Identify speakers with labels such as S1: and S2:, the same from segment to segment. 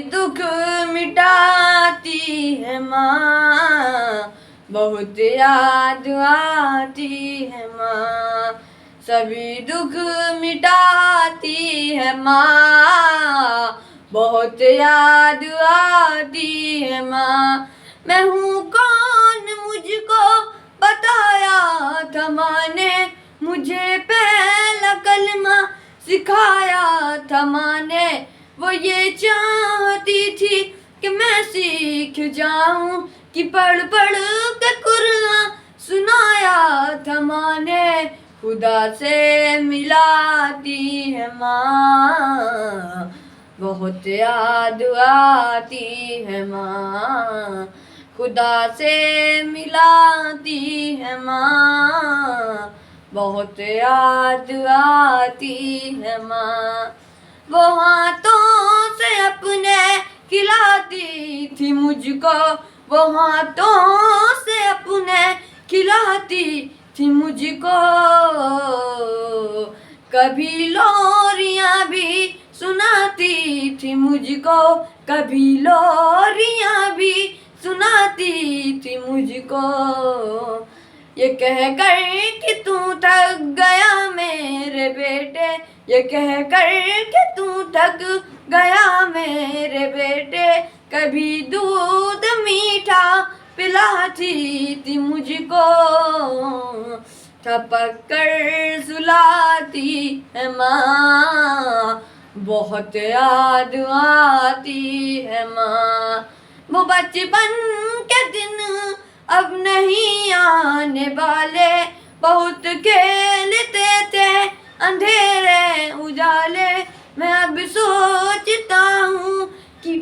S1: दुख मिटाती है माँ, बहुत याद आती है माँ। सभी दुख मिटाती है माँ, बहुत याद आती है माँ। मैं हूँ कौन मुझको बताया था माँ ने, मुझे पहला कलमा सिखाया था माँ ने। वो ये चाहती थी कि मैं सीख जाऊं, कि पढ़ पढ़ के कुरान सुनाया था माँ ने। खुदा से मिलाती है माँ, बहुत याद आती है माँ। खुदा से मिलाती है माँ, बहुत याद आती है माँ। वो हाथों से अपने खिलाती थी मुझको, वो हाथों से अपने खिलाती थी मुझको। कभी लोरियां भी सुनाती थी मुझको, कभी लोरियां भी सुनाती थी मुझको। ये कह कर कि तू थक गया मेरे बेटे, ये कह कर कि तू थक गया मेरे बेटे। कभी दूध मीठा पिलाती थी मुझको, थपक कर सुलाती है माँ, बहुत याद आती है माँ। वो बचपन के दिन अब नहीं आने वाले, बहुत खेलते थे अंधेरे उजाले। मैं अब सोचता हूँ कि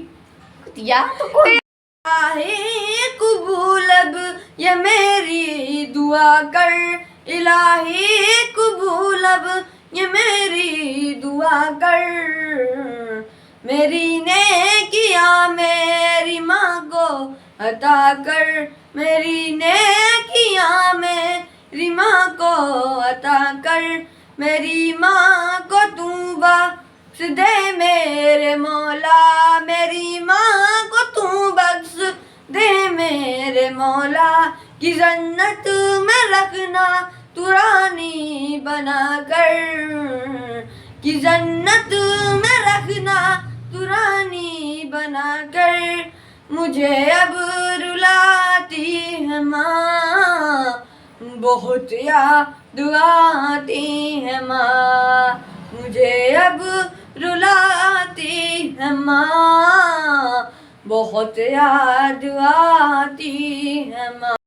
S1: या तो कोई इलाही कबूल अब ये मेरी दुआ कर, इलाही कबूल अब ये मेरी दुआ कर। मेरी नेकिया मेरी माँ को अता कर, मेरी नेकिया मेरी माँ को अता कर। मेरी माँ को तू बख्श दे मेरे मौला, मेरी माँ को तू बख्श दे मेरे मौला। कि जन्नत में रखना तू रानी बना कर, कि जन्नत में रखना तू रानी बना कर। मुझे अब रुलाती है माँ, बहुत याद आती है माँ। मुझे अब रुलाती है माँ, बहुत याद आती है माँ।